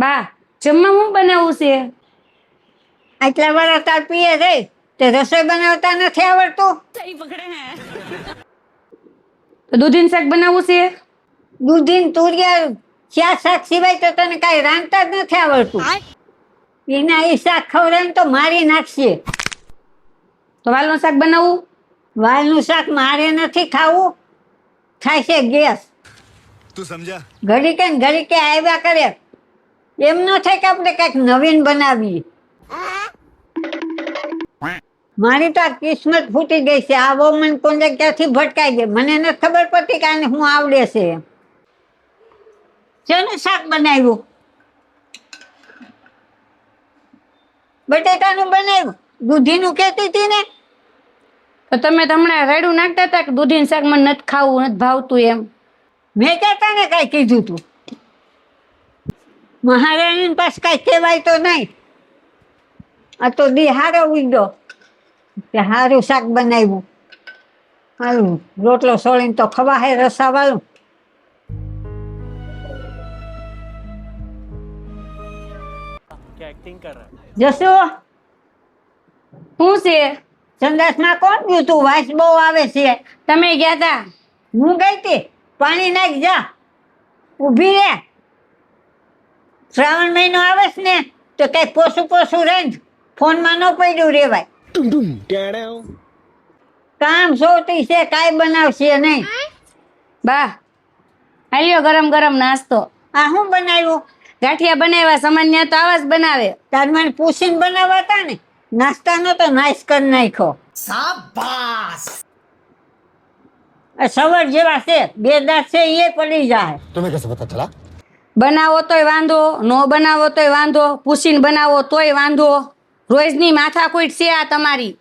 બા જમવા હું બનાવું છે? આટલા વાર તાર પીએ રહી તે રસોઈ બનાવતા નથી આવડતું? તો દૂધીનું શાક બનાવવું છે? દૂધીન તુરિયા ચાર શાક સિવાય તો તને કાંઈ રાંધતા જ નથી આવડતું. એના એ શાક ખવડાવીને તો મારી નાખશે. તો વાલનું શાક બનાવવું? વાલનું શાક મારે નથી ખાવું, થાય છે ગેસ. તું સમજા? ઘડીકે ને ઘડીકે આવ્યા કરે. એમ ન થાય કે આપણે કંઈક નવીન બનાવીએ. મારી તો આ કિસ્મત ફૂટી ગઈ છે. આ વોમન કોને ક્યાંથી ભટકાઈ ગઈ મને નથી ખબર પડતી કે આને હું આવડે છે. શેનું શાક બનાવ્યું? બટેટાનું બનાવ્યું. દૂધીનું કહેતી હતી ને? તો તમે તો હમણાં રાયડું નાખતા હતા કે દૂધીનું શાક મને નથી ખાવું, નથી ભાવતું એમ. મેં કહેતા ને કાંઈ કીધું તું? મહારાણી પાસે કાંઈ કહેવાય તો નહીં. આ તો દી હારો ઉડ્યો કે હારું શાક બનાવ્યું. હારું રોટલો સોળીને તો ખવા હે રસાવાળું. જસુ શું છે? સંદાસમાં કોણ ગયું તું? વાસ બહુ આવે છે. તમે ગયા તા? હું ગઈ તી. પાણી નાખ જા. ઊભી રે. શ્રાવણ મહિનો આવે છે ને તો કઈ પોસું રેન્જ ફોનમાં ન પડ્યું રેવાય. કામ સોતી છે, કાંઈ બનાવશે નહીં. બા હાલ્યો ગરમ ગરમ નાસ્તો. આ શું બનાવ્યું? ગાંઠિયા બનાવ્યા. સામાન્ય તો આવા જ બનાવે. તાર મને પૂછીને બનાવતા ને નાસ્તાનો તો નાશ કરી નાખ્યો. આ સવાર જેવા છે, બે દાંત છે એ પડી જાય. तुम्हें कैसे पता चला? બનાવો તોય વાંધો, નો બનાવો તોય વાંધો, પૂછીને બનાવો તોય વાંધો. રોજની માથાકૂટ છે આ તમારી.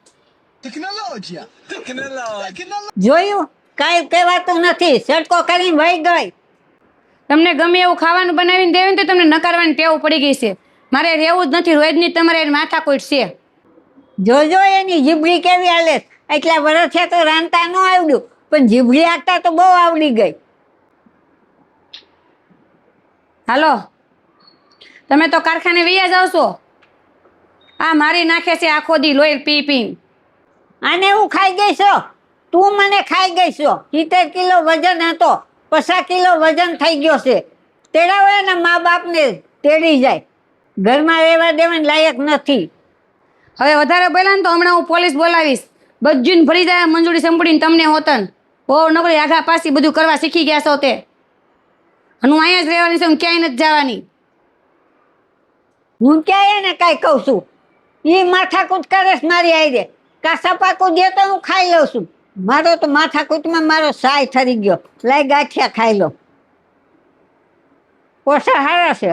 જોયું? કાંઈ કહેવાતું નથી. સડકો કરીને વહી ગઈ. તમને ગમે એવું ખાવાનું બનાવીને દેવું ને તો તમને નકારવાની ટેવ પડી ગઈ છે. મારે રહેવું જ નથી. રોજની તમારે માથાકૂટ છે. જોજો એની જીભડી કેવી હાલે. એટલા વર્ષ છે તો રાંધતા ન આવડ્યું પણ જીભડી આખતા તો બહુ આવડી ગઈ. હાલો તમે તો કારખાને વૈયા જાવ છો. આ મારી નાખે છે આખો દી લોહી પી પી. આને હું ખાઈ ગઈ છો? તું મને ખાઈ ગઈ છો. 70 કિલો વજન હતો, 50 કિલો વજન થઈ ગયો છે. તેડાવે ને મા બાપને તેડી જાય. ઘરમાં રહેવા દેવાની લાયક નથી. હવે વધારે બોલ્યા ને તો હમણાં હું પોલીસ બોલાવીશ. બધું ભરી જાય મંજૂરી સંપડીને તમને હોતન. બહુ નકરી આઘા પાછી બધું કરવા શીખી ગયા છો તે. અને હું અહીંયા જ રહેવાની છું, ક્યાંય નથી જવાની. હું ક્યાં એને કાંઈ કહું છું? એ માથાકૂટ કરે છે મારી આઈ. કાસા પાકું દે તો હું ખાઈ લઉં છું. મારો તો માથાકૂટમાં મારો સાય ઠરી ગયો. લાય ગાંઠિયા ખાઈ લો. ઓછા સારા છે.